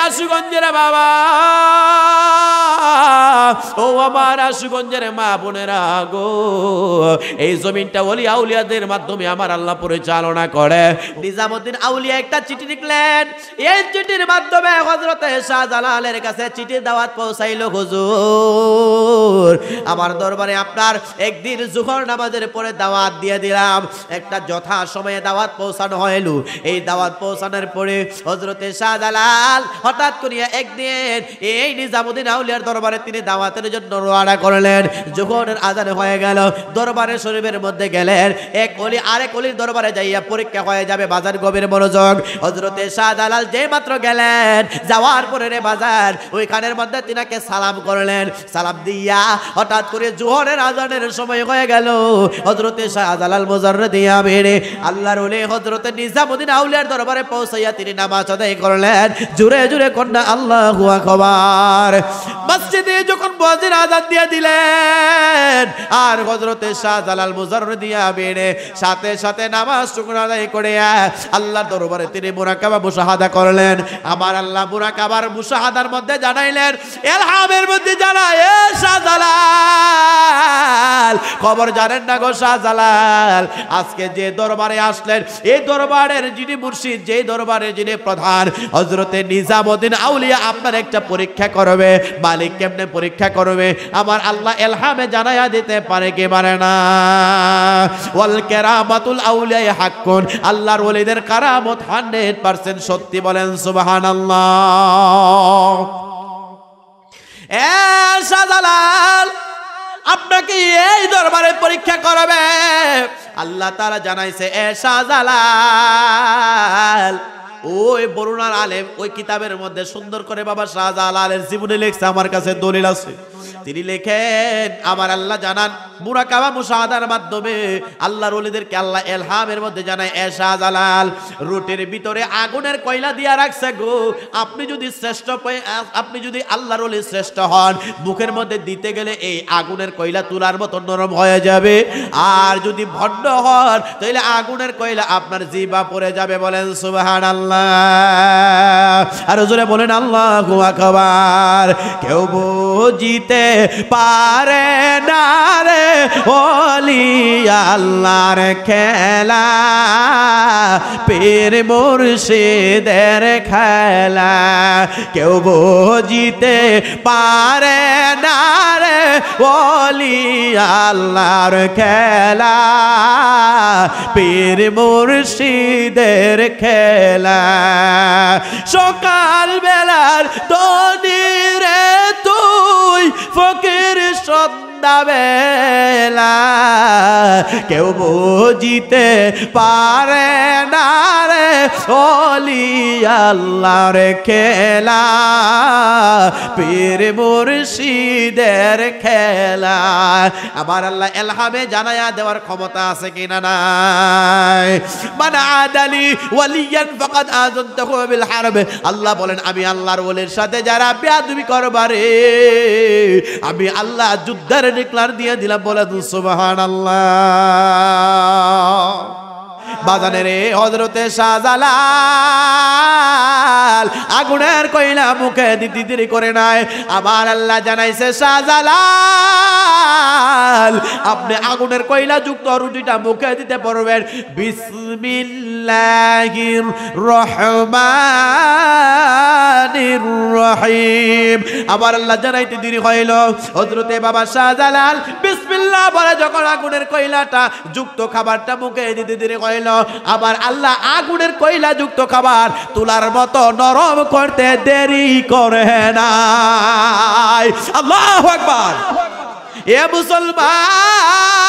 আশুগঞ্জের বাবা, ও আমার আশুগঞ্জের মা বোনেরা গো, এই জমিনটা ওলি আউলিয়াদের মাধ্যমে আমার আল্লাহ পরিচালনা করে। নিজামুদ্দিন আউলিয়া একটা চিঠি লিখলেন, এই চিঠির মাধ্যমে হযরতে শাহজালালের কাছে চিঠির দাওয়াত পৌঁছাইলো, হুজুর আমার দরবারে আপনার একদিন জোহর নামাজের পরে দাওয়াত দিয়ে দিলাম, একটা যথা সময়ে দাওয়াত পৌঁছানো হইল। এই দাওয়াত পৌঁছানোর পরে হযরতে শাহজালাল হঠাৎ করিয়া একদিন এই নিজামুদ্দিন আউলিয়ার দরবারে তিনি দাওয়াতের জন্য রওনা করলেন। জোহরের আজান হয়ে গেল, দরবারে শরীফের মধ্যে গেলেন, এক ওলি আরেক ওলির দরবারে যাইয়া পরীক্ষা হয়ে যাবে। বাজার গভীর মনোযোগ, হযরতে শাহজালাল যে মাত্র গেলেন, যাওয়ার পরে রে বাজার ওইখানের মধ্যে তিনাকে সালাম করলেন। সালাম দিয়া হঠাৎ করে জোহরের আজানের সময় হয়ে গেল। হযরতে শাহজালাল মুজাররিদ আমিরে আল্লাহর ওলি হযরতে নিজামুদ্দিন আউলিয়ার দরবারে পৌঁছাইয়া তিনি নামাজ আদায় করলেন। জোরে জোরে কন্যা আল্লাহু আকবার। মসজিদে যখন মুয়াজ্জিন আযান দিয়ে দিলেন, আর হযরতে শাহজালাল মুজাররিদ আমিরে সাথে সাথে নামাজ শুকর আদায় করে আল্লাহর দরবারে তিনি মুরাকাবা মুশাহাদা করলেন। আমার আল্লাহ মুরাকাবার মুশাহাদার মধ্যে জানাইলেন, ইলহামের মধ্যে জানায়, এ শাহজালাল খবর জানেন না গো শাহজালাল, আজকে যে দরবারে আসলেন এই দরবারের যিনি মুর্শিদ, যে দরবারে যিনি প্রধান হযরতে নিজামুদ্দিন আউলিয়া আপনার একটা পরীক্ষা করবে। মালিক কেমনে পরীক্ষা করবে? আমার আল্লাহ ইলহামে জানায়া দিতে পারে কি পারে না? ওয়াল কেরামাতুল আউলিয়া হাক্কুন, আল্লাহর ওলিদের কারামত 100% সত্যি, বলেন সুবহানাল্লাহ। এ শাহজালাল আপনাকে এই দরবারে পরীক্ষা করবে। আল্লাহ তাআলা জানাইছে, এ শাহজালাল, ওই বরুণার আলেম ওই কিতাবের মধ্যে সুন্দর করে বাবা শাহজালালের জীবনী লিখছে, আমার কাছে দলিল আছে। তিনি লেখেন, আমার আল্লাহ জানান মুরাকাবা মুশাহাদার মাধ্যমে আল্লাহর ওলিদেরকে আল্লাহ ইলহামের মধ্যে জানায়, এ শাহজালাল রুটির ভিতরে আগুনের কয়লা দিয়া রাখছে গো, আপনি যদি শ্রেষ্ঠ, আপনি যদি আল্লাহর ওলি শ্রেষ্ঠ হন, মুখের মধ্যে দিতে গেলে এই আগুনের কয়লা তুলার মতো নরম হয়ে যাবে, আর যদি ভণ্ড হন তাহলে আগুনের কয়লা আপনার জিহ্বা পড়ে যাবে, বলেন সুবহানাল্লাহ। আর জোরে বলেন আল্লাহু আকবার। কেউ বুঝিতে পারে না রে ওলি আল্লাহর খেলা, পীর মুর্শিদের খেলা, কেউ বুঝিতে পারে না রে ওলি আল্লাহর খেলা, পীর মুর্শিদের খেলা। সকাল বেলার ধনী রে তুই, ফকির সন্ধ্যা বেলা, কেউ বুঝিতে পারে না রে ওলি আল্লাহর খেলা, পীর মুর্শিদের খেলা। আমার আল্লাহ ইলহামে জানায়া দেওয়ার ক্ষমতা আছে কিনা নাই? মান আদালি ওয়ালিয়ান ফাকাদ আযানতুহু বিল হারব। আল্লাহ বলেন, আমি আল্লাহর ওলির সাথে যারা বেয়াদবি করবারে আমি আল্লাহ যুদ্ধের ডিক্লার দিয়ে দিলাম, বলেন সুবহানাল্লাহ। বাজানের হযরতে শাহজালাল আগুনের কয়লা মুখে দিতে দেরি করে নাই। আমার আল্লাহ জানাইছে, শাহজালাল আপনি আগুনের কয়লা যুক্ত রুটিটা মুখে দিতে পারবেন, বিসমিল্লাহির রহমানির রহিম। আমার আল্লাহ জানাইতে দেরি হইল, হযরতে বাবা শাহজালাল বিসমিল্লাহ বলে যখন আগুনের কয়লাটা যুক্ত খাবারটা মুখে দিতে দেরি হইল, আবার আল্লাহ আগুনের কয়লা যুক্ত খাবার তুলার মতো নরম করতে দেরি করে নাই। আল্লাহু আকবার। এ মুসলমান,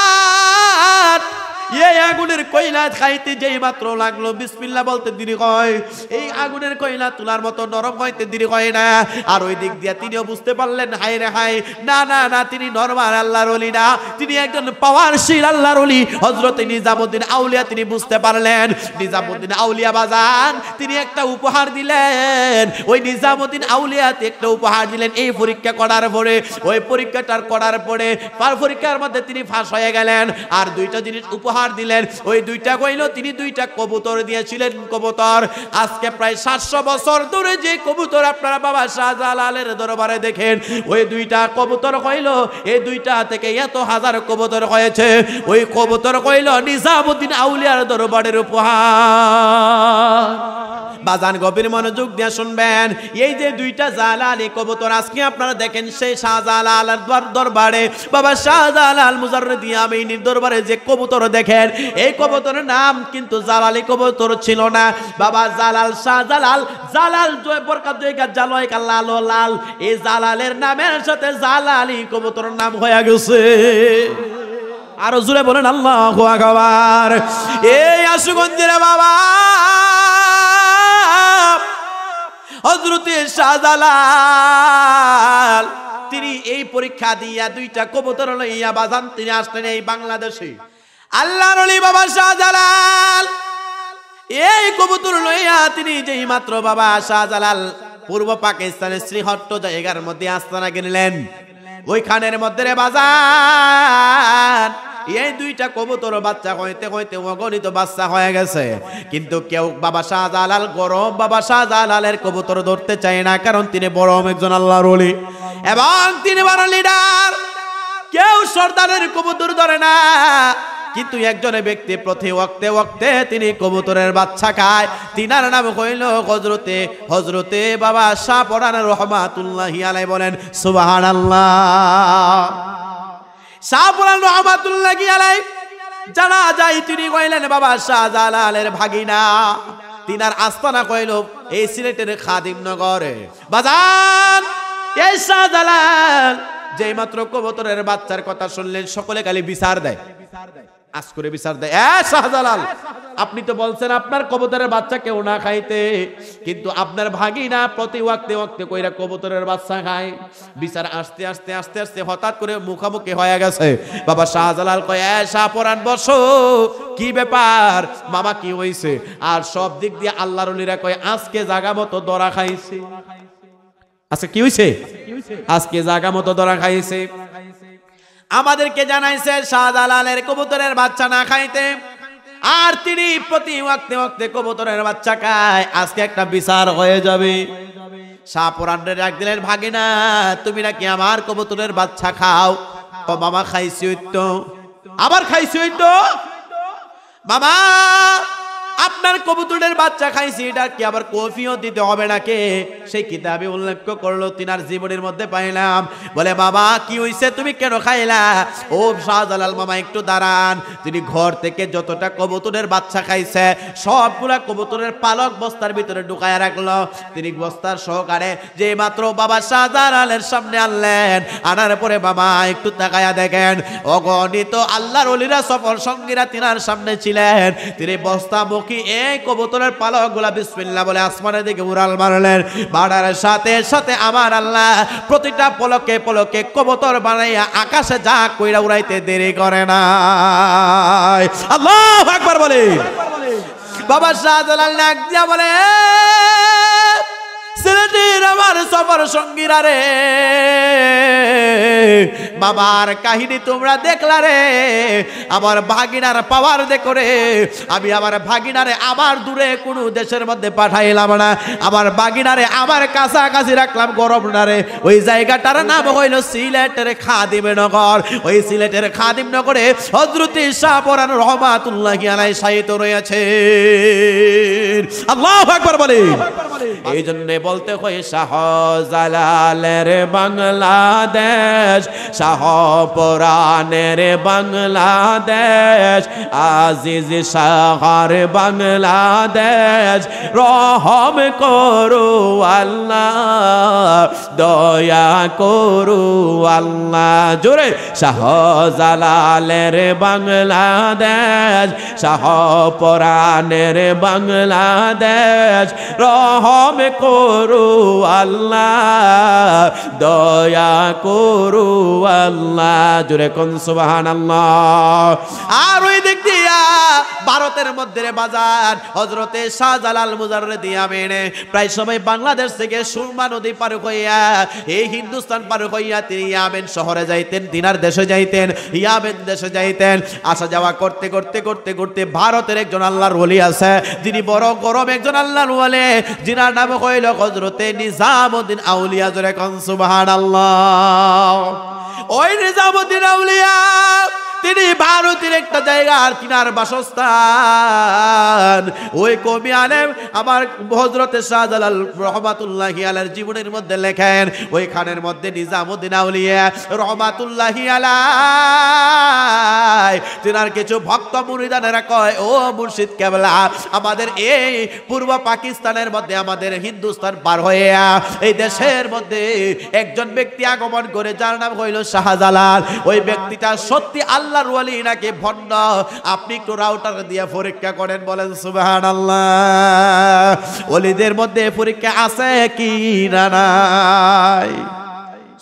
এই আগুনের কয়লা খাইতে যেই মাত্র লাগলো বিসমিল্লাহ বলতে দেরি হয়, এই আগুনের কয়লা তুলার মতো নরম হইতে দেরি হয় না। আর ওই দিক দিয়ে তিনিও বুঝতে পারলেন, হায় রে হায়, না না না, তিনি নরমাল আল্লাহর ওলি না, তিনি একজন পাওয়ারশীল আল্লাহর ওলি হযরত নিজামুদ্দিন আউলিয়া। তিনি বুঝতে পারলেন নিজামুদ্দিন আউলিয়া বাজান তিনি একটা উপহার দিলেন, ওই নিজামুদ্দিন আউলিয়াতে একটা উপহার দিলেন। এই পরীক্ষা করার পরে, ওই পরীক্ষাটার করার পরে পরীক্ষার মধ্যে তিনি ফাঁস হয়ে গেলেন। আর দুইটা জিনিস উপহার উপহার দিলেন। ওই দুইটা কইল তিনি দুইটা কবুতর দিয়েছিলেন। কবুতর আজকে প্রায় 700 বছর ধরে যে কবুতর আপনারা বাবা শাহজালালের দরবারে দেখেন, ওই দুইটা কবুতর কইল এই দুইটা থেকে এত হাজার কবুতর হয়েছে। ওই কবুতর কইল নিজামুদ্দিন আউলিয়ার দরবারের উপহার। বাজান গভীর মনোযোগ দিয়ে শুনবেন, এই যে দুইটা জালালি কবুতর আজকে আপনারা দেখেন সেই শাহজালালের দরবারে বাবা শাহজালাল মুজাররিদি আমিনীর দরবারে যে কবুতর দেখেন, এই কবুতরের নাম কিন্তু জালালি কবুতর ছিল না। বাবা জালাল শাহজালাল জালাল জয় বরকত জয় জালয় কাল্লাল লাল, এই জালালের নামের সাথে জালালি কবুতরের নাম হয়ে গেছে। আরো জোরে বলেন আল্লাহু আকবার। এই আশুগঞ্জের বাবা হযরতে শাহজালাল তিনি এই পরীক্ষা দিয়া দুইটা কবুতর লইয়া বাজান তিনি আসলেন এই বাংলাদেশে। আল্লাহর ওলি বাবা শাহজালাল এই কবুতর লইয়া তিনি যেই মাত্র বাবা শাহজালাল পূর্ব পাকিস্তানের শ্রীহট্ট জায়গার মধ্যে আস্তানা কিনলেন, ওইখানের মধ্যে রে বাজান এই দুইটা কবুতর বাচ্চা হইতে হইতে অগণিত বাচ্চা হয়ে গেছে। কিন্তু কেউ বাবা শাহজালাল গরম বাবা শাহজালালের কবুতর ধরতে চায় না, কারণ তিনি বড় একজন আল্লাহর ওলি এবং তিনি বড় লিডার। কেউ সর্দারের কবুতর ধরে না, কিন্তু একজনের ব্যক্তি প্রতি ওয়াক্তে ওয়াক্তে তিনি কবুতরের বাচ্চা খায়। তিনার নাম হইল হযরতে বাবা শাহ পরান রহমাতুল্লাহি আলাইহি। বলেন সুবহানাল্লাহ। শাহ পরান রহমাতুল্লাহি আলাইহি জানা যায় তিনি কইলেন বাবা শাহজালালের ভাগিনা। তিনার আস্তানা কইল এই সিলেটের খাদিমনগরে। বাজান এই শাহজালাল যেই মাত্র কবুতরের বাচ্চার কথা শুনলেন সকলে খালি বিচার দেয়, আজ করে বিচার দেয়। শাহজালাল আপনি তো বলছেন আপনার কবুতরের বাচ্চা কেউ না খাইতে, কিন্তু আপনার ভাগিনা প্রতি ওয়াক্তে ওয়াক্তে কইরা কবুতরের বাচ্চা খায়। বিচার আস্তে আস্তে আস্তে আস্তে হঠাৎ করে মুখামুখি হয়ে গেছে। বাবা শাহজালাল কয় শাহ পরান বসো, কি ব্যাপার মামা কি হইছে? আর সব দিক দিয়ে আল্লাহর ওলিরা কয় আজকে জায়গা মতো দরা খাইছে। আজকে কি হইছে? আজকে জায়গা মতো দরা খাইছে। আমাদেরকে জানাইছে শাহজালালের কবুতরের বাচ্চা না খাইতে, আর তিনি প্রতি ওয়াক্তে ওয়াক্তে কবুতরের বাচ্চা খায়। আজকে একটা বিচার হয়ে যাবে। শাহ পুরাণে ডাক দিলেন, ভাগিনা তুমি নাকি আমার কবুতরের বাচ্চা খাও? ও মামা খাইছি হইতো, আবার খাইছি হইতো। মামা আপনার কবুতরের বাচ্চা খাইছি, এটা কি আবার কফিও দিতে হবে নাকি? সেই কিতাবে উল্লেখ করলো, তিনার জীবনের মধ্যে পাইলাম। বলে বাবা কি হইছে, তুমি কেন খাইলা? ও শাহজালাল মামা একটু দাঁড়ান। তিনি ঘর থেকে যতটা কবুতরের বাচ্চা খাইছে সবগুলা কবুতরের পালক বস্তার ভিতরে ঢুকায় রাখলো। তিনি বস্তার সহকারে যে মাত্র বাবা শাহজালালের সামনে আনলেন, আনার পরে বাবা একটু তাকায়া দেখেন অগণিত আল্লাহর ওলিরা সফর সঙ্গীরা তিনার সামনে ছিলেন। তিনি বস্তা কি এই কবুতরের পালকগুলা বিসমিল্লাহ বলে আসমানের দিকে উড়াল মারলেন। মারার সাথে সাথে আমার আল্লাহ প্রতিটা পলকে পলকে কবুতর বানাইয়া আকাশে যা কইরা উড়াইতে দেরি করে না। আল্লাহু আকবার বলে। বাবা শাহজালাল ডাক দিয়া বলে, সিলেটের আমার সফর সঙ্গীরা রে, বাবার কাহিনী তোমরা দেখলা রে, আমার ভাগিনার পাওয়ার দেখো রে। আমি আমার ভাগিনারে আমার দূরে কোনো দেশের মধ্যে পাঠাইলাম না, আমার ভাগিনারে আমার কাছাকাছি রাখলাম গরমনারে। ওই জায়গাটার নাম হইল সিলেটের খাদিমনগর। ওই সিলেটের খাদিমনগরে হযরতে শাহ পরান রহমাতুল্লাহি আলাইহি শায়িত রয়েছে। আল্লাহু আকবার বলে। এই জন্য বলতে হয় শাহজালালের বাংলাদেশ, শাহ পরানের বাংলাদেশ, আজিজ শাহর বাংলাদেশ। রহম করু আল্লাহ, দয়া করু আল্লাহ। জোরে শাহজালালের বাংলাদেশ, শাহ পরানের বাংলাদেশ। রহম করু আল্লাহ, দয়া করু আল্লাহ। জোরে কোন সুবহানাল্লাহ। আর ওই দিক দিয়া ভারতের মধ্যে রে বাজার হযরতে শাহজালাল মুজাররদি আমিনে প্রায় সময় বাংলাদেশ থেকে সুরমা নদী পার হইয়া এই হিন্দুস্তান পার হইয়া তিনি ইয়ামেন শহরে যাইতেন, দিনার দেশে যাইতেন, ইয়ামেন দেশে যাইতেন। আসা যাওয়া করতে করতে করতে করতে ভারতের একজন আল্লাহর ওলি আছে, যিনি বড় গরম একজন আল্লাহর ওলি, যিনার নাম হইল হযরতে নিজামউদ্দিন আউলিয়া। জোরে কোন সুবহানাল্লাহ। ওই নিজামউদ্দিন আউলিয়া তিনি ভারতের একটা জায়গার কিনার বাসস্থান। ওই কবি আলেম আমার হযরতে শাহজালাল রহমাতুল্লাহি আলাইহির জীবনের মধ্যে লেখেন, ওইখানের মধ্যে নিজামউদ্দিন আউলিয়া রহমাতুল্লাহি আলাইহি তিনার কিছু ভক্ত মুরিদানেরা কয়, ও মুর্শিদ কেবলা, আমাদের এই পূর্ব পাকিস্তানের মধ্যে আমাদের হিন্দুস্তান পার হয়ে এই দেশের মধ্যে একজন ব্যক্তি আগমন করে, যার নাম হইল শাহজালাল। ওই ব্যক্তিটা সত্যি আল্লাহর ওলি নাকি ভণ্ড? আপনি একটু রাউটার দিয়ে পরীক্ষা করেন, বলেন সুবহানাল্লাহ। ওলিদের মধ্যে পরীক্ষা আছে কি না নাই?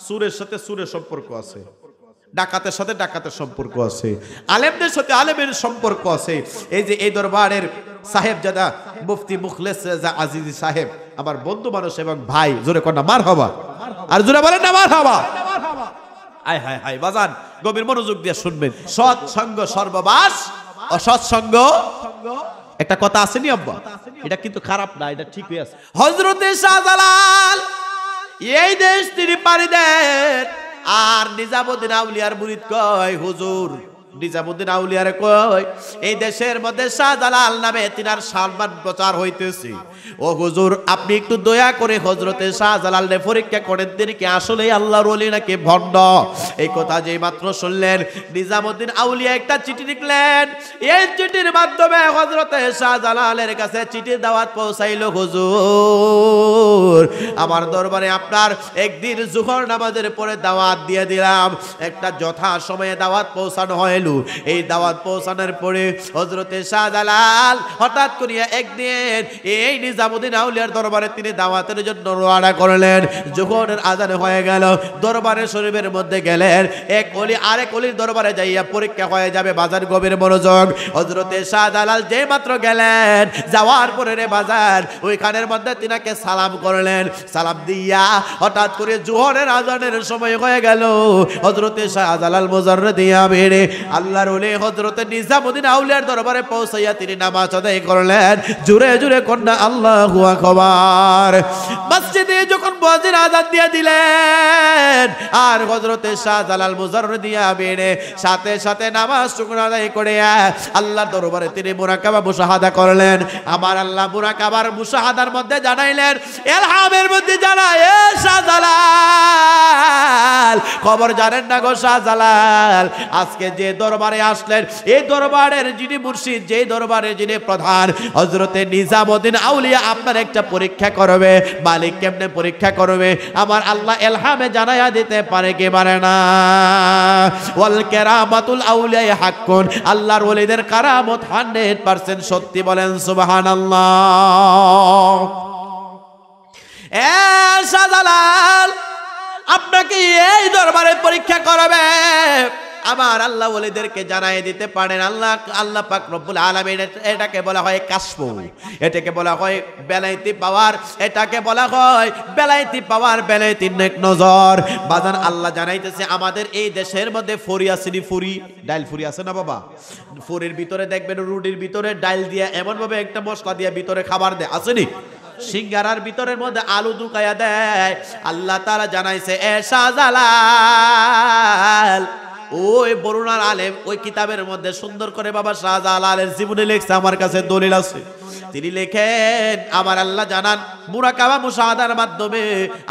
সুরের সাথে সুরের সম্পর্ক আছে, ডাকাতের সাথে ডাকাতের সম্পর্ক আছে, আলেমদের সাথে আলেমের সম্পর্ক আছে। এই যে এই দরবারের সাহেবজাদা মুফতি মুখলেস রেজা আজিজি সাহেব আমার বন্ধু মানুষ এবং ভাই, জোরে কর না মারহাবা, আর জোরে বলেন না মারহাবা। আয় হায় হায় বাজান, গভীর মনোযোগ দিয়ে শুনবেন। সৎসঙ্গ সর্ববাস, অসৎসঙ্গ একটা কথা আসেনি আব্বা, এটা কিন্তু খারাপ না, এটা ঠিকই আছে। হযরতে শাহজালাল এই দেশ তিনি পাড়ি দেন, আর নিজামউদ্দিন আউলিয়ার মুরিদ কয়, হুজুর নিজামউদ্দিন আউলিয়ারে কয়, এই দেশের মধ্যে শাহজালাল নামে তিনার সম্মান প্রচার হইতেছে। ও হুজুর, আপনি একটু দয়া করে হযরতে শাহজালালকে পরীক্ষা করেন, তিনি কি আসলেই আল্লাহর ওলি নাকি ভণ্ড? এই কথা যেই মাত্র শুনলেন, নিজামউদ্দিন আউলিয়া একটা চিঠি লিখলেন। এই চিঠির মাধ্যমে হযরতে শাহজালালের কাছে চিঠির দাওয়াত পৌঁছাইলো, হুজুর আমার দরবারে আপনার একদিন জোহর নামাজের পরে দাওয়াত দিয়ে দিলাম, একটা যথা সময়ে দাওয়াত পৌঁছানো হয়। এই দাওয়াত পৌঁছানোর পরে হযরতে শাহজালাল হঠাৎ করিয়া একদিন এই নিজামউদ্দিন আউলিয়ার দরবারে তিনি দাওয়াতের জন্য রওনা করলেন। যখনের আজান হয়ে গেল, দরবারে শরীফের মধ্যে গেলেন। এক ওলি আরেক ওলির দরবারে যাইয়া পরীক্ষা হয়ে যাবে। বাজার গভীর মনোযোগ। হযরতে শাহজালাল যে মাত্র গেলেন, যাওয়ার পরে রে বাজার ওইখানের মধ্যে তিনাকে সালাম করলেন। সালাম দিয়া হঠাৎ করে জোহরের আজানের সময় হয়ে গেল। হযরতে শাহজালাল মুজাররদি আমিনে আল্লাহর ওলি হযরতে নিজামউদ্দিন আউলিয়ার দরবারে পৌঁছাইয়া তিনি নামাজ আদায় করলেন। জোরে জোরে কন্যা আল্লাহু আকবার। মসজিদে যখন মুয়াজ্জিন আযান দিয়ে দিলেন, আর হযরতে শাহজালাল মুজাররদি আমিনে সাথে সাথে নামাজ শুকর আদায় করে আল্লাহর দরবারে তিনি মুরাকাবা মুশাহাদা করলেন। আমার আল্লাহ মুরাকাবার মুশাহাদার মধ্যে জানাইলেন, ইলহামের মধ্যে জানায়, এ শাহজালাল খবর জানেন না গো শাহজালাল, আজকে যে দরবারে আসলেন, এই দরবারের যিনি মুর্শিদ, যে দরবারে যিনি প্রধান হযরতে নিজামউদ্দিন আউলিয়া আপনার একটা পরীক্ষা করবে। মালিক কেমনে পরীক্ষা করবে? আমার আল্লাহ ইলহামে জানায়া দিতে পারে কি পারে না? ওয়াল কেরামাতুল আউলিয়া হাক্কুন, আল্লাহর ওলিদের কারামত 100% সত্যি, বলেন সুবহানাল্লাহ। এ শাহজালাল, আপনাকে এই দরবারে পরীক্ষা করবে। আমার আল্লাহ ওলিদেরকে জানাই দিতে পারেন, আল্লাহ পাক রব্বুল আলামিন এটাকে বলা হয় কাশফ, এটাকে বলা হয় বেলায়েতি পাওয়ার, এটাকে বলা হয় বেলায়েতি পাওয়ার, বেলায়েতি নেক নজর। বাজান আল্লাহ জানাইতেছে, আমাদের এই দেশের মধ্যে ফুরি আসেনি, ফুরি ডাল ফুরি আছে না বাবা? ফুরির ভিতরে দেখবেন রুটির ভিতরে ডাল দিয়ে এমন ভাবে একটা মশলা দিয়ে ভিতরে খাবার দেয়, আসেনি? সিঙ্গারার ভিতরের মধ্যে আলু ঢুকাইয়া দেয়। আল্লাহ তাআলা জানাইছে, এ শাহজালাল, ওই বরুণার আলেম ওই কিতাবের মধ্যে সুন্দর করে বাবা শাহজালালের জীবনে লিখছে, আমার কাছে দলিল আছে। তিনি লেখেন, আমার আল্লাহ জানান মুরাকাবা মুশাহাদার মাধ্যমে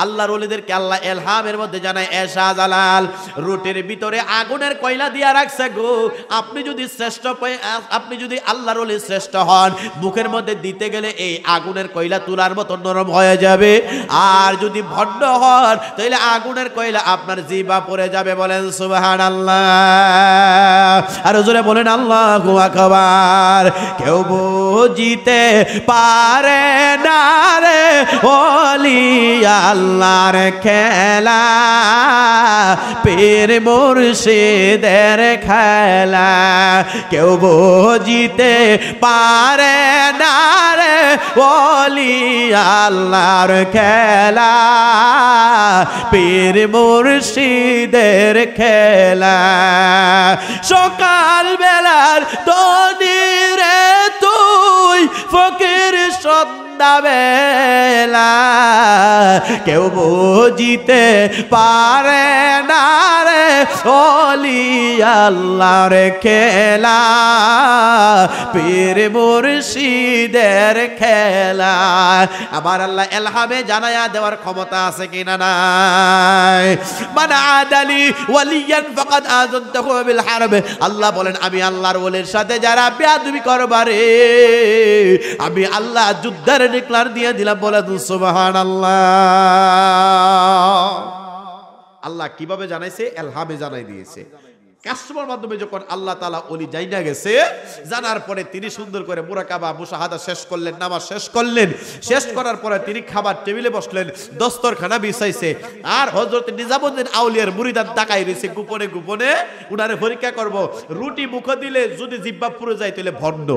আল্লাহর ওলিদেরকে আল্লাহ ইলহামের মধ্যে জানায়, এ শাহজালাল, রুটির ভিতরে আগুনের কয়লা দিয়া রাখছে গো। আপনি যদি শ্রেষ্ঠ, আপনি যদি আল্লাহর ওলি শ্রেষ্ঠ হন, মুখের মধ্যে দিতে গেলে এই আগুনের কয়লা তুলার মতো নরম হয়ে যাবে। আর যদি ভণ্ড হন, তাহলে আগুনের কয়লা আপনার জিহ্বা পড়ে যাবে, বলেন সুবহানাল্লাহ। আর জোরে বলেন আল্লাহু আকবার। কেউ বুঝিতে পারে না রে ওলি আল্লাহর খেলা, পীর মুর্শিদের খেলা। কেউ বুঝিতে পারে না রে ওলি আল্লাহর খেলা, পীর মুর্শিদের খেলা। সকাল বেলার ধনী রে তুই, ফকির সন্ধ্যা বেলা, কেউ বুঝিতে পারে না রে ওলি আল্লাহর খেলা, পীর মুর্শিদের খেলা। আমার আল্লাহ এলহামে জানায়া দেওয়ার ক্ষমতা আছে কিনা নাই? মান আদালি ওয়ালিয়ান ফাকাদ আযানতুহু বিল হারব। আল্লাহ বলেন আমি আল্লাহর ওলির সাথে যারা বেয়াদবি করবারে আমি আল্লাহ যুদ্ধের ডিক্লার দিয়ে দিলাম। বলে সুবহানাল্লাহ। আল্লাহ কিভাবে জানাইছে? এলহামে জানাই দিয়েছে। কাসমের মাধ্যমে যখন আল্লাহ তাআলা ওলি জাইনা গেছে, জানার পরে তিনি সুন্দর করে মুরাকাবা মুশাহাদা শেষ করলেন, নামাজ শেষ করলেন। শেষ করার পরে তিনি খাবার টেবিলে বসলেন, দস্তরখানা বিছাইছে। আর হযরত নিজামুদ্দিন আউলিয়ার মুরিদান তাকাই রইছে গোপনে গোপনে, উনারে পরীক্ষা করব। রুটি মুখ দিলে যদি জিহ্বা পুড়ে যায় তাহলে ভণ্ড,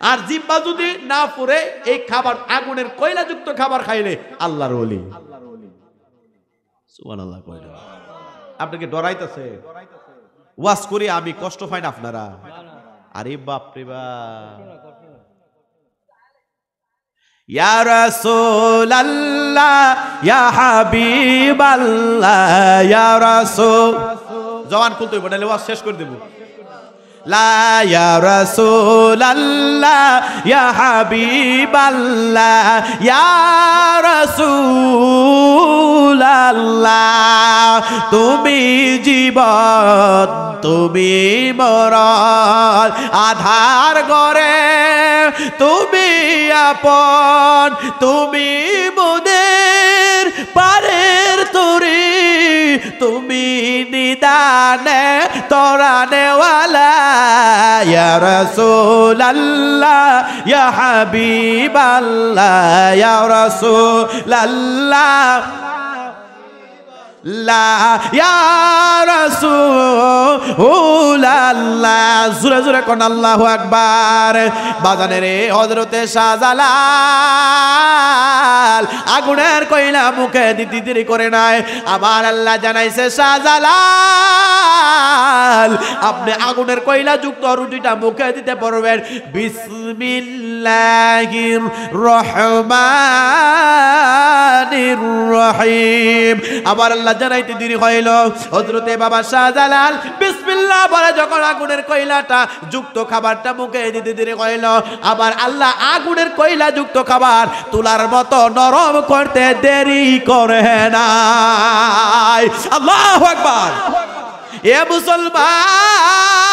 আর জিহ্বা যদি না পুড়ে এই খাবার আগুনের কয়লাযুক্ত খাবার খাইলে আল্লাহর ওলি। সুবহানাল্লাহ। কইলো আপনাকে ডরাইতেছে ওয়াজ করি আমি, কষ্ট পাই না আপনারা? আরে বাপ রে বাপ। ইয়া রাসূলুল্লাহ ইয়া হাবিবাল্লাহ ইয়া রাসূল, জবান খুলতে হবে না, ওয়াজ শেষ করে দেব। লা ইয়া রাসূলুল্লাহ ইয়া হাবিবাল্লাহ ইয়া রাসূলুল্লাহ, তুমি জীবন তুমি মরণ, আধার গরে তুমি আপন, তুমি মোদের পারের তরি, তুমি নিদানে তরানেওয়ালা। ইয়া রাসূলুল্লাহ ইয়া হাবিবাল্লাহ ইয়া রাসূলুল্লাহ লা ইয়া রাসূলুল্লাহ। জোরে জোরে কোন আল্লাহু আকবার। বাজানের হযরতে শাহজালাল আগুনের কয়লা মুখে দিতে দেরি করে নাই। আমার আল্লাহ জানাইছে শাহজালাল আপনি আগুনের কয়লা যুক্ত রুটিটা মুখে দিতে পারবেন। বিসমিল্লাহির রহমানির রহিম। আমার আল্লাহ জানাইতে দেরি হইল। হযরতে বাবা শাহজালাল বিসমিল্লাহ বলে যখন আগুনের কয়লাটা যুক্ত খাবারটা মুখে দিতে দেরি হইল, আবার আল্লাহ আগুনের কয়লা যুক্ত খাবার তুলার মতো নরম করতে দেরি করে নাই। আল্লাহু আকবার। এ মুসলমান,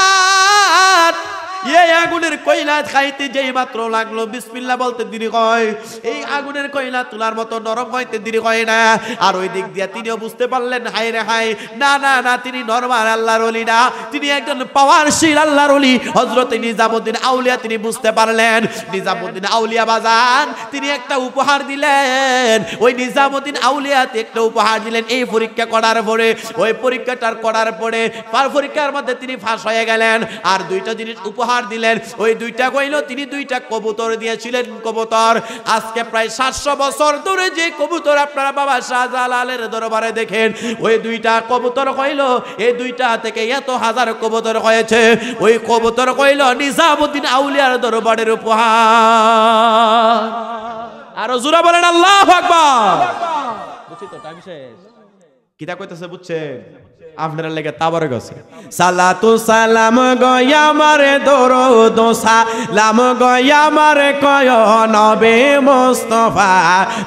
এই আগুনের কয়লা খাইতে যেই মাত্র লাগলো বিসমিল্লাহ বলতে দেরি হয়, এই আগুনের কয়লা তুলার মতো নরম হইতে দেরি হয় না। আর ওই দিক দিয়ে তিনিও বুঝতে পারলেন হাই রে হাই, না না না, তিনি নরমাল আল্লাহর ওলি না, তিনি একজন পাওয়ারশীল আল্লাহর ওলি। হযরত নিজামুদ্দিন আউলিয়া তিনি বুঝতে পারলেন। নিজামুদ্দিন আউলিয়া বাজান তিনি একটা উপহার দিলেন। ওই নিজামুদ্দিন আউলিয়াতে একটা উপহার দিলেন। এই পরীক্ষা করার পরে, ওই পরীক্ষাটার করার পরে পরীক্ষার মধ্যে তিনি ফাঁস হয়ে গেলেন। আর দুইটা জিনিস উপহার দিলেন। ওই দুইটা কইল তিনি দুইটা কবুতর দিয়েছিলেন। কবুতর আজকে প্রায় 700 বছর ধরে যে কবুতর আপনারা বাবা শাহজালালের দরবারে দেখেন, ওই দুইটা কবুতর কইল এই দুইটা থেকে এত হাজার কবুতর হয়েছে। ওই কবুতর কইল নিজামুদ্দিন আউলিয়ার দরবারের উপহার। আরো জোরে বলেন আল্লাহু আকবার। বুঝছি তো টাইম শেষ। কিটা কইতাছে বুঝছেন? আপনার লেগে তাবারক আছে। সালাতু সালাম গয়া মারে দরুদ সালাম গয়া মারে কয় নবী মুস্তাফা,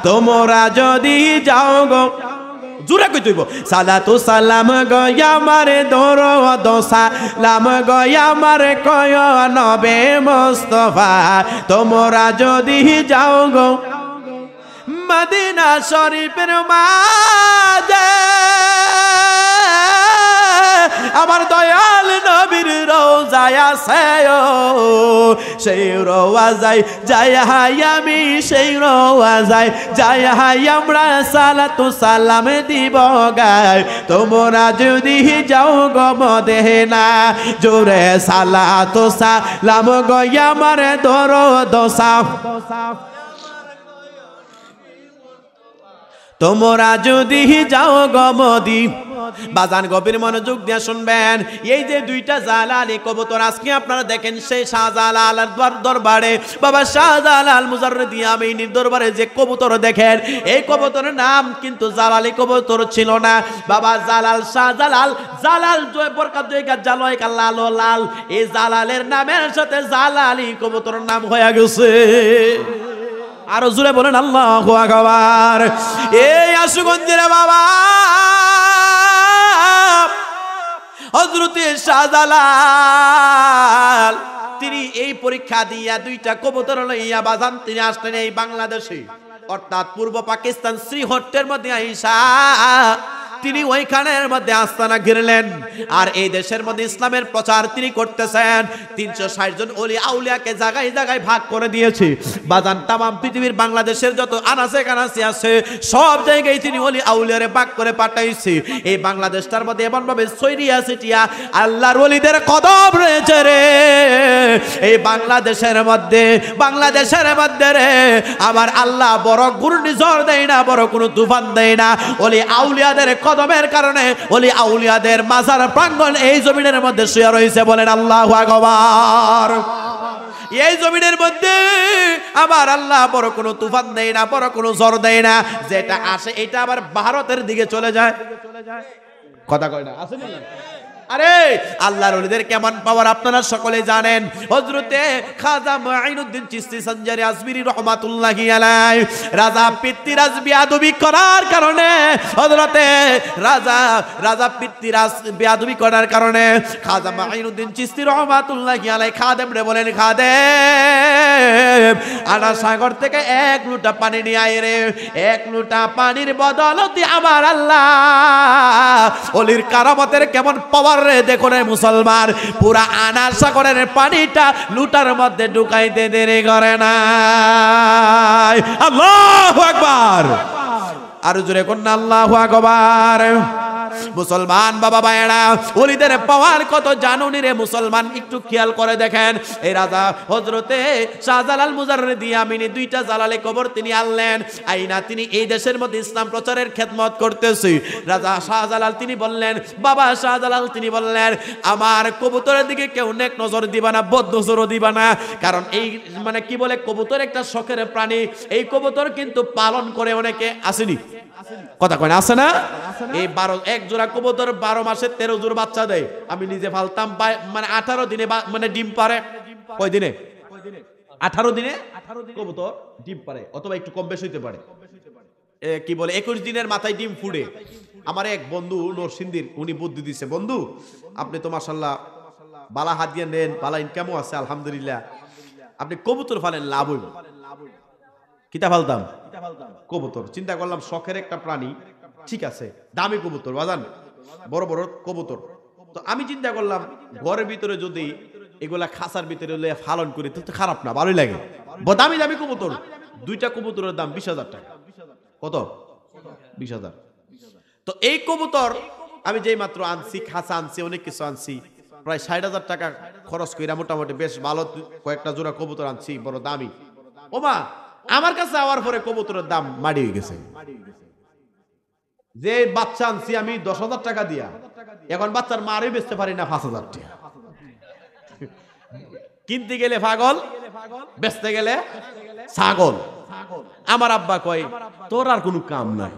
তোমরা যদি যাও গো, জোরে কই তুইব। সালাতু সালাম গয়া মারে দরুদ সালাম গয়া মারে কয় নবী মুস্তাফা, তোমরা যদি যাও গো মদিনা শরীফের মাঝে আমার দয়াল নবীর রওজায় আছে সেই রওজায় যাই হাই আমি সেই রওজায় যাই হাই আমরা সালাতু সালাম দিব গায় তোমরা যদি যাও গো মদিনা জোরে সালাতু সালাম গো আমার দরদ সাফ তোমরা যদি যাও গো মদিনা বাজান গভীর মনোযোগ দিয়ে শুনবেন এই যে দুইটা জালালি কবুতর আজকে আপনারা দেখেন সেই শাহজালালের দরবারে বাবা শাহজালাল মুজাররিদি আমিনীর দরবারে যে কবুতর দেখেন এই কবুতরের নাম কিন্তু জালালি কবুতর ছিল না বাবা জালাল শাহজালাল জালাল জয় বরকত জয় জালয় কাল্লাল লাল এই জালালের নামের সাথে জালালি কবুতরের নাম হয়ে গেছে আরো জোরে বলেন আল্লাহু আকবার এই আশুগঞ্জের বাবা হযরতে শাহজালাল তিনি এই পরীক্ষা দিয়া দুইটা কবুতর লইয়া বাজান তিনি আসলেন এই বাংলাদেশে অর্থাৎ পূর্ব পাকিস্তান শ্রীহট্টের মধ্যে আইসা তিনি ওইখানের মধ্যে আস্তানা ঘিরলেন আর এই দেশের মধ্যে ইসলামের প্রচার তিনি করতেছেন 360 জন ওলি আউলিয়াকে জায়গায় জায়গায় ভাগ করে দিয়েছে বাজান তামাম পৃথিবীর বাংলাদেশের যত আনাচে কানাচে আছে সব জায়গায় তিনি ওলি আউলিয়ারে ভাগ করে পাঠাইছে এই বাংলাদেশটার মধ্যে এমন ভাবে ছড়িয়ে ছিটিয়া আল্লাহর ওলিদের কদম রয়েছে রে এই বাংলাদেশের মধ্যে রে আমার আল্লাহ বড় ঘূর্ণিঝড় দেয় না বড় কোনো তুফান দেয় না ওলি আউলিয়াদের কদমের কারণে ওলি আউলিয়াদের মাজার প্রাঙ্গণ এই জমিনের মধ্যে শুয়ে রয়েছে বলেন আল্লাহু আকবার এই জমিনের মধ্যে আবার আল্লাহ বড় কোনো তুফান দেয় না বড় কোনো ঝড় দেয় না যেটা আসে এটা আবার ভারতের দিকে চলে যায় কথা কয় না আসেনি আরে আল্লাহর ওলিদের কেমন পাওয়ার আপনারা সকলে জানেন হযরতে খাজা মুঈনুদ্দিন চিশতি সঞ্জারি আজমিরি রাহমাতুল্লাহি আলাইহি রাজা পিতৃরাজ বেয়াদবি করার কারণে হযরতে রাজা পিতৃরাজ বেয়াদবি করার কারণে খাজা মুঈনুদ্দিন চিশতি রাহমাতুল্লাহি আলাইহি খাদেম রে বলেন খাদেম আনা সাগর থেকে এক লোটা পানি নিয়ে আয় রে এক লোটা পানির বদলতে আমার আল্লাহ ওলির কারামতের কেমন পাওয়ার রে দেখো রে মুসলমান পুরা আনা সাগরের পানিটা লুটার মধ্যে ঢুকাইতে দেরি করে না আল্লাহু আকবার আর জোরে কোন আল্লাহু আকবার মুসলমান বাবা ভাইরা ওলিদের পাওয়ার কত জানুনি রে মুসলমান একটু খেয়াল করে দেখেন এই রাজা হযরতে শাহজালাল মুজাররিদি আমিনী দুইটা জালালে কবর তিনি আনলেন আইনা তিনি এই দেশের মধ্যে ইসলাম প্রচারের খেদমত করতেছে রাজা শাহজালাল তিনি বললেন বাবা শাহজালাল তিনি বললেন আমার কবুতরের দিকে কেউ নেক নজর দিবা না বদ নজরও দিবা না কারণ এই মানে কি বলে কবুতর একটা শখের প্রাণী এই কবুতর কিন্তু পালন করে অনেকে আসেনি কথা কয় না আছে না এই 12 এক জোড়া কবুতর 12 মাসে 13 জোড়া বাচ্চা দেয় আমি নিজে ফালতাম মানে 18 দিনে মানে ডিম পারে কয় দিনে 18 দিনে কবুতর ডিম পারে অথবা একটু কম বেশি হতে পারে কি বলে 21 দিনের মাথায় ডিম ফুটে আমার এক বন্ধু নরসিংদীর উনি বুদ্ধি দিছে বন্ধু আপনি তো মাশাআল্লাহ বালা হাত দিয়ে নেন বালা ইনকামও আছে আলহামদুলিল্লাহ আপনি কবুতর ফালেন লাভ হইব কিতা ফালতাম কবুতর চিন্তা করলাম শখের একটা প্রাণী ঠিক আছে দামি কবুতর বাজান বড় বড় কবুতর তো আমি চিন্তা করলাম ঘরের ভিতরে যদি এগুলা খাঁচার ভিতরে ফালন করি তো খারাপ না ভালোই লাগে দামি দামি কবুতর দুইটা কবুতরের দাম 20,000 টাকা কত 20,000 তো এই কবুতর আমি যেই মাত্র আনছি খাঁচা আনছি অনেক কিছু আনছি প্রায় 60,000 টাকা খরচ করে মোটামুটি বেশ ভালো কয়েকটা জোড়া কবুতর আনছি বড় দামি ওমা আমার কাছে আওয়ার পরে কবুতরের দাম মাড়ি হয়ে গেছে যে বাচ্চা আনছি আমি 10,000 টাকা দিয়া এখন বাচ্চার মারই বেচতে পারি না 5,000 টাকা কিনতে গেলে পাগল বেচতে গেলে ছাগল আমার আব্বা কয় তোর আর কোনো কাম নাই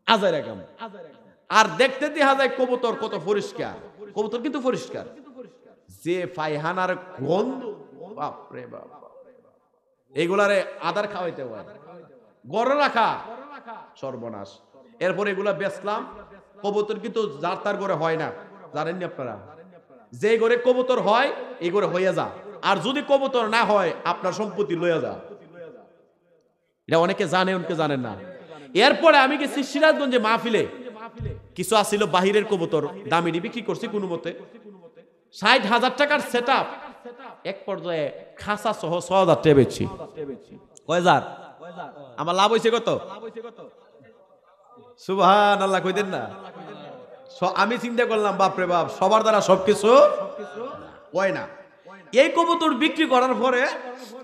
আজাইরা কাম আর দেখতে দেখা যায় কবুতর কত পরিষ্কার কবুতর কিন্তু পরিষ্কার যে পায়খানার গন্ধ বাপ রে বাপ এগুলারে আদার খাওয়াইতে হয় গড়ে রাখা সর্বনাশ এরপর এগুলা বেচলাম কবুতর কিন্তু যার তার ঘরে হয় না জানেননি আপনারা যে ঘরে কবুতর হয় এই ঘরে হইয়া যা আর যদি কবুতর না হয় আপনার সম্পত্তি লইয়া যা এটা অনেকে জানে অনেকে জানেন না এরপরে আমি গেছি সিরাজগঞ্জে মাহফিলে কিছু আসিল বাহিরের কবুতর দামি বিক্রি করছি কোনো মতে ৬০,০০০ টাকার সেট আপ, এক পর্যায়ে খাসা সহ ৬০০০ টাকা বেচছি। কয় হাজার? আমার লাভ হয়েছে কত? সুবহানাল্লাহ কইতেন না? আমি চিন্তা করলাম বাপরে বাপ, সবার দ্বারা সবকিছু হয় না। এই কবুতর বিক্রি করার পরে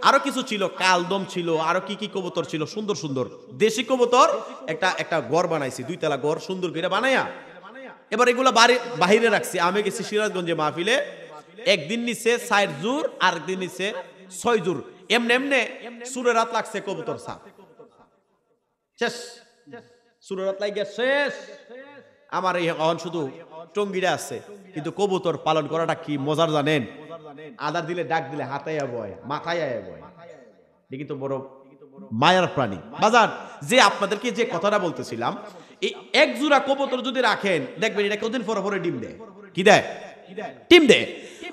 আরো কিছু ছিল, কালদম ছিল, আরো কি কি কবুতর ছিল, সুন্দর সুন্দর দেশি কবুতর। একটা ঘর বানাইছি, 2 তলা ঘর সুন্দর করে বানাইয়া এবার এগুলো বাহিরে রাখছি। আমি গেছি সিরাজগঞ্জে মাহফিলে, একদিন নিচে 4 জোর, আরেকদিন নিচে 6 জোর, এমনে এমনে সুরে রাত লাগছে কবুতর সাপ শেষ, সুরে রাত লাগিয়া শেষ। আমার এই শুধু টঙ্গিরা আছে, কিন্তু কবুতর পালন করাটা কি মজার জানেন? আদার দিলে ডাক দিলে হাতাইয়া বয়, মাথায় বয়, কিন্তু বড় মায়ার প্রাণী বাজার। যে আপনাদেরকে যে কথাটা বলতেছিলাম, এই এক জোড়া কবুতর যদি রাখেন দেখবেন এটা কতদিন পরে পরে ডিম দেয়। কি দেয়? ডিম দেয়।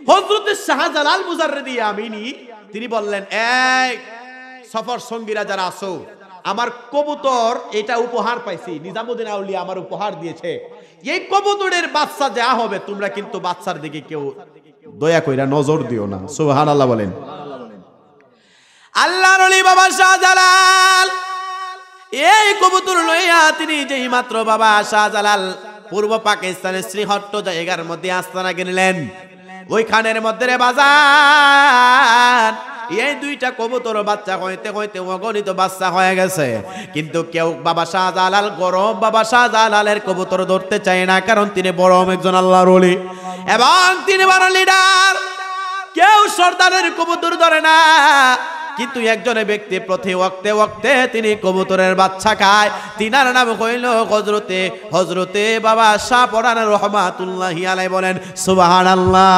হযরত শাহজালাল মুজাররিদি আমিনী তিনি বললেন, এই সফর সঙ্গীরা যারা আছো, আমার কবুতর এটা উপহার পাইছি, নিজামুদ্দিন আউলিয়া আমার উপহার দিয়েছে, এই কবুতরের বাচ্চা যা হবে তোমরা কিন্তু বাচ্চার দিকে কেউ দয়া কইরা নজর দিও না। সুবহানাল্লাহ বলেন। আল্লাহর ওলি বাবা শাহজালাল এই কবুতর লইয়া তিনি যেই মাত্র বাবা শাহজালাল পূর্ব পাকিস্তানের শ্রীহট্ট জায়গার মধ্যে আস্তানা কিনলেন, ওইখানের মধ্যে রে বাজার এই 2টা কবুতর বাচ্চা হইতে হইতে অগণিত বাচ্চা হয়ে গেছে, কিন্তু কেউ বাবা শাহজালাল গরম বাবা শাহজালালের কবুতর ধরতে চায় না, কারণ তিনি বড় একজন আল্লাহর ওলি এবং তিনি বড় লিডার। কেউ সর্দারের কবুতর ধরে না, কিন্তু একজনের ব্যক্তি প্রতি ওয়াক্তে ওয়াক্তে তিনি কবুতরের বাচ্চা খায়। তিনার নাম হইল হযরতে বাবা শাহ পরান রহমাতুল্লাহি আলাইহি। বলেন সুবহানাল্লাহ।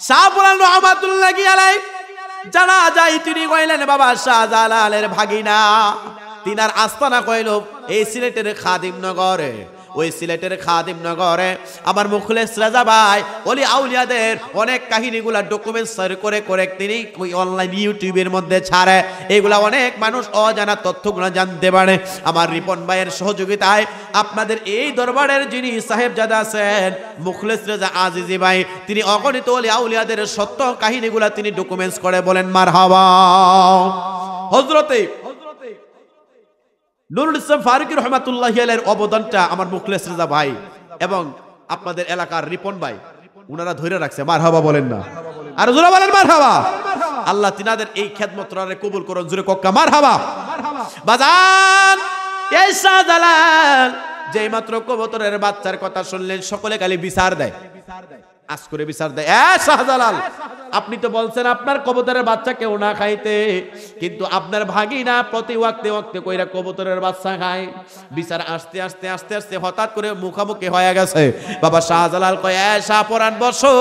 শাহ পরান রহমাতুল্লাহি আলাইহি জানা যায় তিনি কইলেন বাবা শাহজালালের ভাগিনা। তিনার আস্তানা কইল এই সিলেটের খাদিমনগরে। ওই সিলেটের খাদিমনগরে আমার মুখলেস রাজা ভাই ওলি আউলিয়াদের অনেক কাহিনীগুলা ডকুমেন্টস করে করে তিনি ওই অনলাইন ইউটিউবের মধ্যে ছাড়ে, এগুলা অনেক মানুষ অজানা তথ্যগুলো জানতে পারে। আমার রিপন ভাইয়ের সহযোগিতায় আপনাদের এই দরবারের যিনি সাহেবজাদা আছেন মুখলেস রাজা আজিজি ভাই, তিনি অগণিত ওলি আউলিয়াদের সত্য কাহিনীগুলা তিনি ডকুমেন্টস করে। বলেন মারহাবা। হযরতে নুরুল ইসলাম ফারুকী রহমাতুল্লাহি আলাইহির অবদানটা আমার মুখলেস রাজা ভাই এবং আপনাদের এলাকার রিপন ভাই উনারা ধরে রাখছে। মারহাবা বলেন না? আর জোরে বলেন মারহাবা। আল্লাহ তিনাদের এই খেদমতরে কবুল করুন। জোরে কক্কা মারহাবা। বাজান এই শাহজালাল যেই মাত্র কবুতরের বাচ্চার কথা শুনলেন সকলে খালি বিচার দেয়, আজ করে বিচার দেয়। শাহজালাল আপনি তো বলছেন আপনার কবুতরের বাচ্চা কেউ না খাইতে, কিন্তু আপনার ভাগিনা প্রতি ওয়াক্তে ওয়াক্তে কইরা কবুতরের বাচ্চা খায়। বিচার আস্তে আস্তে আস্তে আস্তে হঠাৎ করে মুখামুখি হয়ে গেছে। বাবা শাহজালাল কয়, শাহ পরান বসো,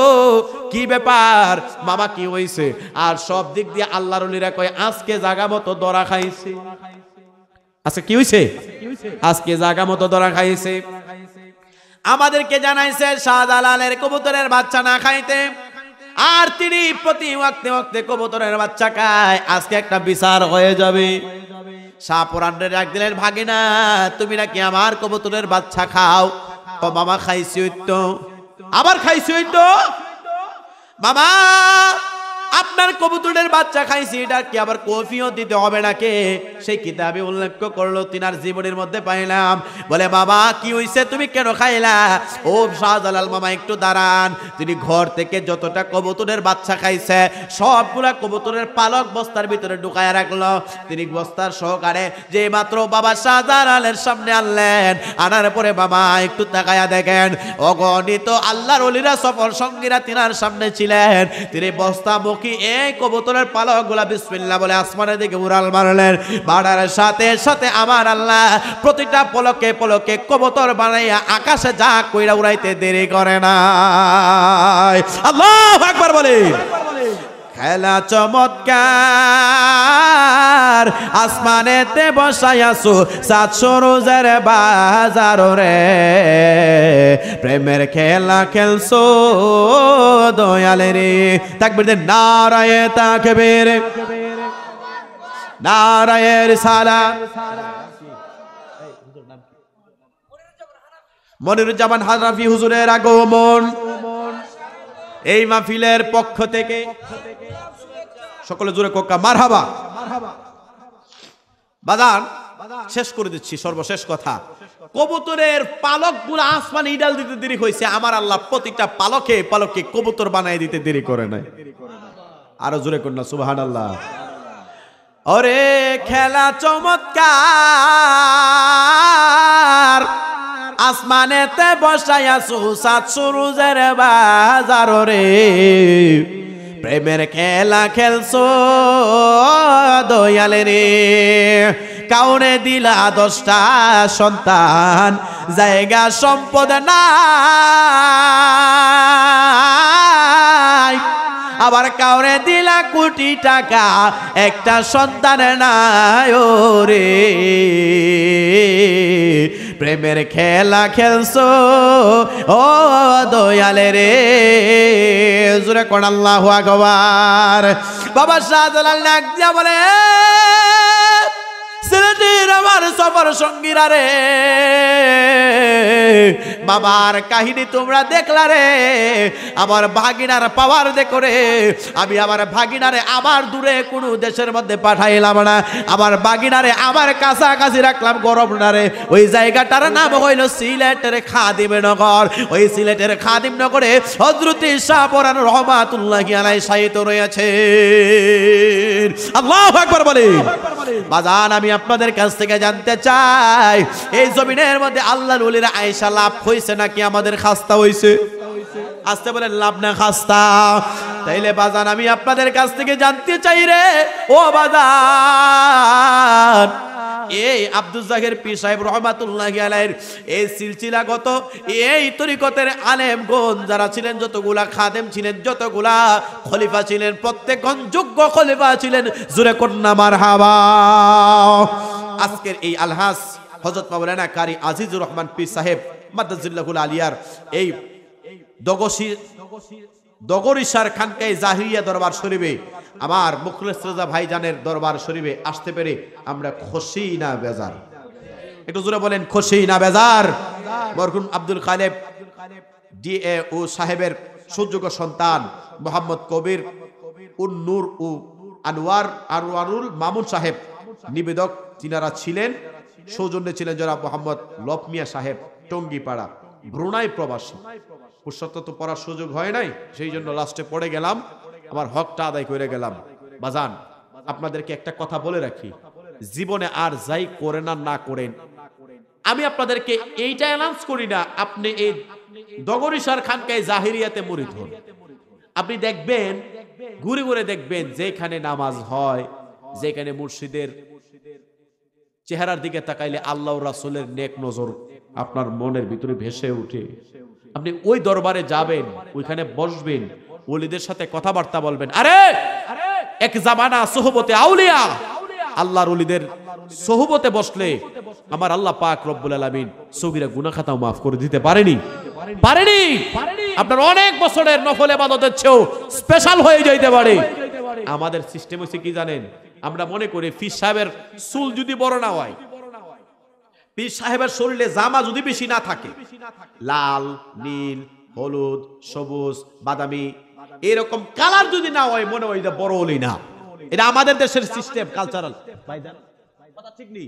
কি ব্যাপার মামা, কি হইছে? আর সব দিক দিয়ে আল্লাহর ওলিরা কয় আজকে জাগা মতো দরা খাইছে। আজকে কি হইছে? আজকে জাগা মতো দরা খাইছে। আমাদেরকে জানাইছে শাহজালালের কবুতরের বাচ্চা না খাইতে, আর তিনি প্রতি ওয়াক্তে ওয়াক্তে কবুতরের বাচ্চা খায়। আজকে একটা বিচার হয়ে যাবে। শাহ পুরাণের ডাক দিলেন, ভাগিনা তুমি নাকি আমার কবুতরের বাচ্চা খাও? ও মামা খাইছি তো, আবার খাইছি তো মামা, আপনার কবুতরের বাচ্চা খাইছি, এটা কি আবার কফিও দিতে হবে নাকি? সেই কিতাবে উল্লেখ করলো, তিনার জীবনের মধ্যে পাইলাম। বলে বাবা কি হইছে, তুমি কেন খাইলা? ও শাহজালাল মামা একটু দাঁড়ান। তিনি ঘর থেকে যতটা কবুতরের বাচ্চা খাইছে সবগুলা কবুতরের পালক বস্তার ভিতরে ঢুকায় রাখলো। তিনি বস্তার সহকারে যে মাত্র বাবা শাহজালালের সামনে আনলেন, আনার পরে বাবা একটু তাকায়া দেখেন অগণিত আল্লাহর ওলিরা সফর সঙ্গীরা তিনার সামনে ছিলেন। তিনি বস্তা কি এই কবুতরের পালকগুলা বিসমিল্লাহ বলে আসমানের দিকে উড়াল মারলেন। বাড়ার সাথে সাথে আমার আল্লাহ প্রতিটা পলকে পলকে কবুতর বানাইয়া আকাশে যা কইরা উড়াইতে দেরি করে না। আল্লাহু আকবার বলে। খেলা চমৎকার আসমানেতে বসাইয়াছো সাত সরোজের বাজার রে, প্রেমের খেলা খেলছো দয়ালে রে। তাকবীর দেন, নারায়ে তাকবীর, নারায়ে রিসালাত। মনিরুজ্জামান হানাফি হুজুরের আগমন এই মাহফিলের পক্ষ থেকে সকলে জোরে কোকা মারহাবা। বাজান শেষ করে দিচ্ছি, সর্বশেষ কথা, কবুতরের পালকগুলো আসমানে ইডাল দিতে দেরি হয়েছে, আমার আল্লাহ প্রতিটা পালকে পালকে কবুতর বানাই দিতে দেরি করে নাই। আরো জোরে কন্যা সুবহানাল্লাহ। ওরে খেলা চমৎকার, আসমানেতে বসাইয়া সুসাত সুরুজের বাজার রে, প্রেমের খেলা খেলছো দয়ালে রে, কাউনে দিলা 10টা সন্তান, জায়গা সম্পদ নাই, আবার কাউরে দিলা কোটি টাকা, একটা সন্তান নাই রে, প্রেমের খেলা খেলছো ও দয়ালে রে, জোরে কোন আল্লাহু আকবার। বাবা শাহজালাল ডাক দিয়া বলে, সিলেটের আমার সফর সঙ্গীরা রে, বাবার কাহিনী তোমরা দেখলা রে, আমার ভাগিনার পাওয়ার দেখো রে, আমি আমার ভাগিনারে আমার দূরে কোনো দেশের মধ্যে পাঠাইলাম না, আমার ভাগিনারে আমার কাছাকাছি রাখলাম গরম না রে। ওই জায়গাটার নাম হইল সিলেটের খাদিমনগর। ওই সিলেটের খাদিমনগরে হযরত শাহ পরান রহমাতুল্লাহি আলাইহি শায়িত রয়েছে। আল্লাহু আকবার বলে। বাজান আমি আপনাদের কাছ থেকে জানতে চাই, এই জমিনের মধ্যে আল্লাহর ওলিরা আয়েশা লাভ হইছে নাকি আমাদের খাস্তা হইছে? আসতে বলেন লাভ না খাস্তা? তাইলে বাজান আমি আপনাদের কাছ থেকে জানতে চাই রে ও বাজান, এই আব্দুল জাহির পীর সাহেব রহমাতুল্লাহি আলাইহির এই সিলসিলাগত এই তরিকতের আলেমগণ যারা ছিলেন, যতগুলা খাদেম ছিলেন, যতগুলা খলিফা ছিলেন, প্রত্যেকজন যোগ্য খলিফা ছিলেন, জোরে কন্যা মারহাবা। আজকের এই আলহাজ হযরত মাওলানা কারি আজিজুর রহমান পীর সাহেব মাদ্দাজিল্লাহুল আলিয়ার এই দগরিসার খানকায়ে জাহিরিয়া দরবার শরীফে আমার মুখলেস রেজা ভাইজানের দরবার শরীফে আসতে পেরে আমরা খুশি না বেজার? একটু জোরে বলেন খুশি না বেজার? মরহুম আব্দুল খালেক ডিএ ও সাহেবের সুযোগ্য সন্তান মোহাম্মদ কবির উন-নূর ও আনোয়ারুল মামুন সাহেব নিবেদক, তিনারা ছিলেন, সৌজন্যে ছিলেন জনাব মোহাম্মদ লপমিয়া সাহেব টঙ্গিপাড়া, ব্রুনাই প্রবাসী। পুরুষত্ব তো পড়ার সুযোগ হয় নাই, সেই জন্য লাস্টে পড়ে গেলাম, আমার হকটা আদায় করে গেলাম। বাজান আপনাদেরকে একটা কথা বলে রাখি, জীবনে আর যাই করেন আর না করেন, আমি আপনাদেরকে এইটা অ্যানাউন্স করি না আপনি এই দগরিসার খানকায়ে জাহিরিয়াতে মুরিদ হন। আপনি দেখবেন, ঘুরে ঘুরে দেখবেন, যেখানে নামাজ হয়, যেখানে মুর্শিদের চেহারার দিকে তাকাইলে আল্লাহ রাসূলের নেক নজর আপনার মনের ভিতরে ভেসে ওঠে। আপনি ওই দরবারে যাবেন, ওইখানে বসবেন, ওলিদের সাথে কথাবার্তা বলবেন। আরে এক জামানা সোহবতে আউলিয়া, আল্লাহর ওলিদের সোহবতে বসলে আমার আল্লাহ পাক রব্বুল আলামিন সগীরা গুনাহ খাতাও maaf করে দিতে পারেনি। আপনার অনেক বছরের নফল ইবাদতের চেয়েও স্পেশাল হয়ে যাইতে পারে। আমাদের সিস্টেম হচ্ছে কি জানেন, আমরা মনে করি পীর সাহেবের চুল যদি বড় না হয়, পীর সাহেবের শরীরে জামা যদি বেশি না থাকে, লাল, নীল, হলুদ, সবুজ, বাদামি এরকম কালার যদি না হয়, মনে হয় এটা বড় ওলি না। এটা আমাদের দেশের সিস্টেম, কালচারাল। ভাইজান কথা ঠিক নেই,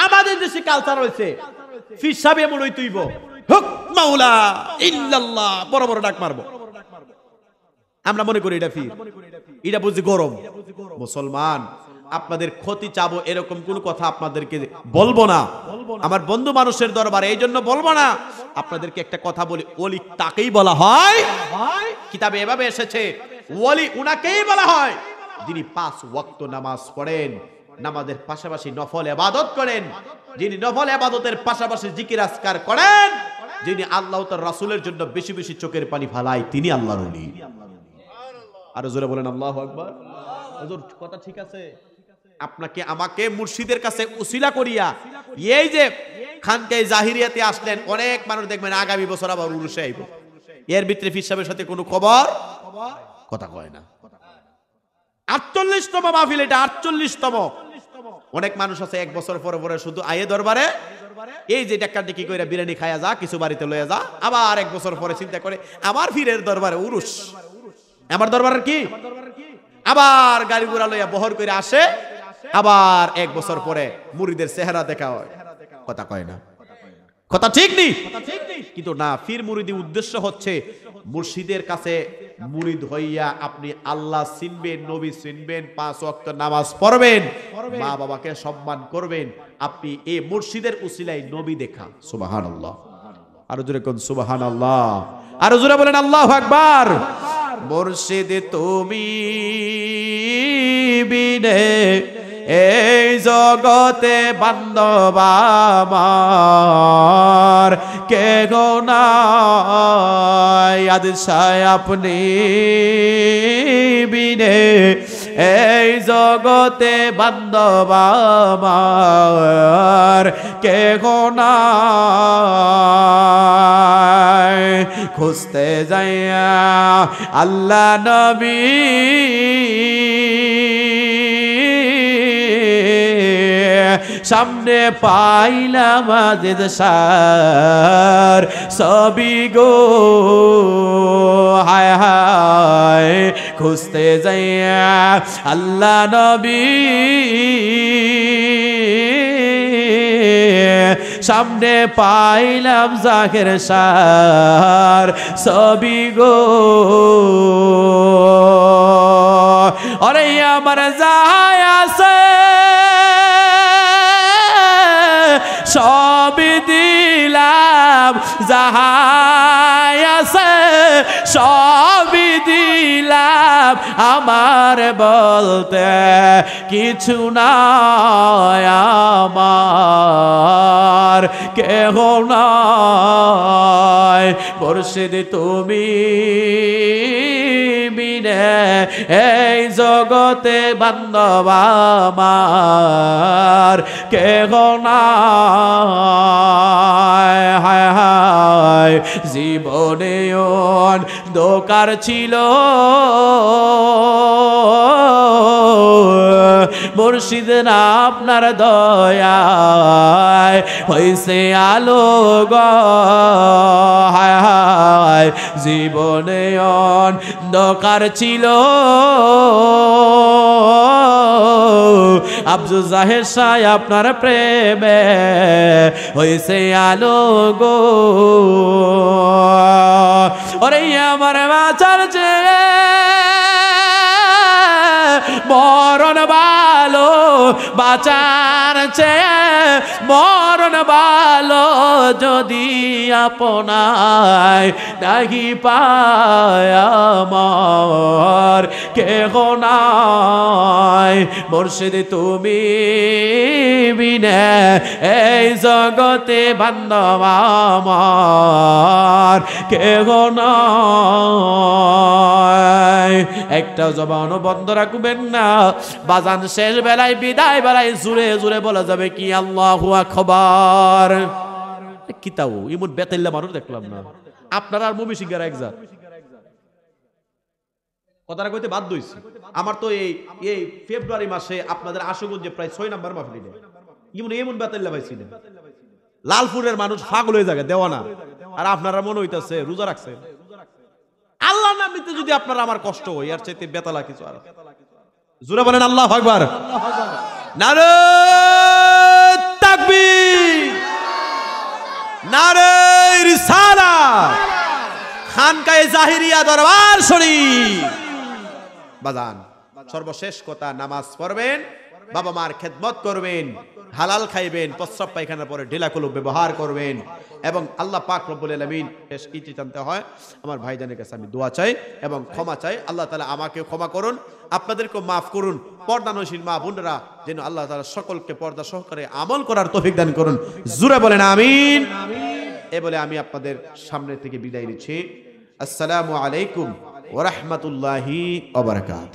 আমাদের দেশে কালচার হয়েছে পীর সাহেব এমন হইতেইব, হুক মাওলা ইল্লাল্লাহ, বড় বড় ডাক মারবো। আমরা মনে করি এটা পীর, এটা বুঝি গরম। মুসলমান আপনাদের ক্ষতি চাবো এরকম কোন কথা আপনাদেরকে বলবো না, আমার বন্ধু মানুষের দরবারে, এই জন্য বলবো না। আপনাদেরকে একটা কথা বলি, ওলি তাকেই বলা হয়, কিতাবে এভাবে এসেছে, ওলি উনাকেই বলা হয় যিনি 5 ওয়াক্ত নামাজ পড়েন, নামাজের পাশাপাশি নফল ইবাদত করেন, যিনি নফল ইবাদতের পাশাপাশি জিকির আজকার করেন, যিনি আল্লাহ তার রাসূলের জন্য বেশি বেশি চোখের পানি ফেলায়, তিনি আল্লাহর ওলি। আরো জোরে বলেন আল্লাহু আকবার। হুজুর কথা ঠিক আছে? আপনাকে আমাকে মুর্শিদের কাছে উসিলা করিয়া এই যে খানকায়ে জাহিরিয়াতে আসলেন, অনেক মানুষ দেখবেন আগামী বছর আবার উরুসে আইব, এর ভিতরে পীর সাহেবের সাথে কোনো খবর কথা কয় না। 48তম মাহফিল এটা, 48তম। অনেক মানুষ আছে 1 বছর পরে পরে শুধু আয়ে দরবারে এই যে টাকা কইরা বিরিয়ানি খায়া যা, কিছু বাড়িতে লয়ে যা, আবার 1 বছর পরে চিন্তা করে আমার ফিরের দরবারে উরুস, আমার দরবারের কি, আবার গাড়ি ঘোড়া লইয়া বহর করে আসে, আবার 1 বছর পরে মুরিদের চেহারা দেখা হয়। কথা কয় না, কথা ঠিক নেই। কিন্তু না, ফির মুরিদি উদ্দেশ্য হচ্ছে মুর্শিদের কাছে মুরিদ হইয়া আপনি আল্লাহ চিনবেন, নবী চিনবেন, 5 ওয়াক্ত নামাজ পড়বেন, মা বাবাকে সম্মান করবেন, আপনি এই মুর্শিদের উসিলায় নবী দেখা। সুবহানাল্লাহ, আরো জোরে কোন সুবহানাল্লাহ, আরো জোরে বলেন আল্লাহু আকবার। মুর্শিদ তুমি বিনে এই জগতে বান্ধব আমার কে গো নাই, আদিশায় আপনি বিনে এই জগতে বান্ধব আমার কে গো নাই। খুঁজতে যাইয়া আল্লাহ নবী সামনে পাইলাম আজিজ সার সবই গো, হায় হায় খুঁজতে যাইয়া আল্লাহ নবী সামনে পাইলাম জাহের সার সবই গো। আরে আমার যায় আছে সবই দিলাম, যাহাই আছে সবই দিলাম, আমার বলতে কিছু নাই, আমার কেহ নাই। মুর্শিদ তুমি বিনে এই জগতে বান্ধব আমার কেহ নাই। হায় হায় জীবনে দোকার ছিল মুর্শিদ না আপনার দয়ায় হইছে আলো গো, হায় হায় জীবনে অন্ধকার ছিল আব্দুল জাহের শাহ আপনার প্রেমে হইছে আলো গো। ওরে আমার বাঁচার চেয়ে মরণ ভালো, বাঁচার চেয়ে মরণ ভালো, যদি আপনায় নাহি পায় আমার কেহ নাই। মুর্শিদ তুমি বিনে এই জগতে বান্ধব আমার কেহ নাই। একটা জবান বন্ধ রাখবেন না, বাজান শেষ বেলায় বিদায় বেলায় জুড়ে জুড়ে বলা যাবে কি আল্লাহু আকবার। কিতাও ইমন বেতাইল্লা মানুষ দেখলাম না, আপনারা আর মুভি সিঙ্গার একজাত কথাটা কইতে বাধ্য হইছি। আমার তো এই ফেব্রুয়ারি মাসে আপনাদের আশুগঞ্জে প্রায় 6 নম্বর মাহফিল, এমন বেতাইল্লা পাইছিলেন। লালপুরের মানুষ পাগল হয়ে যায় দেওয়ানা, আর আপনারা মনে হইতাছে রোজা রাখছেন। আল্লাহ নাম নিতে যদি আপনারা আমার কষ্ট হয়, আর চাইতে বেতালা কিছু আর। জোরে বলেন আল্লাহু আকবার। নারে তাকবীর, নারে রিসালাত, খানকায়ে জাহিরিয়া দরবার শরীফ। বাজান সর্বশেষ কথা, নামাজ পড়বেন, বাবা মার খেদমত করবেন, হালাল খাইবেন, প্রস্রাব পায়খানার পরে ঢিলা কলম ব্যবহার করবেন, এবং আল্লাহ পাক রব্বুল আলামিন শেষ ইতি জানতে হয়। আমার ভাইজানের কাছে আমি দোয়া চাই এবং ক্ষমা চাই। আল্লাহ তাআলা আমাকে ক্ষমা করুন, আপনাদেরকে মাফ করুন। পর্দানশীল মা বোনরা যেন আল্লাহ তাআলা সকলকে পর্দা সহকারে আমল করার তৌফিক দান করুন। জোরে বলেন আমিন। এ বলে আমি আপনাদের সামনে থেকে বিদায় নিচ্ছি। আসসালামু আলাইকুম ওয়া রাহমাতুল্লাহি ওয়া বারাকাতুহু।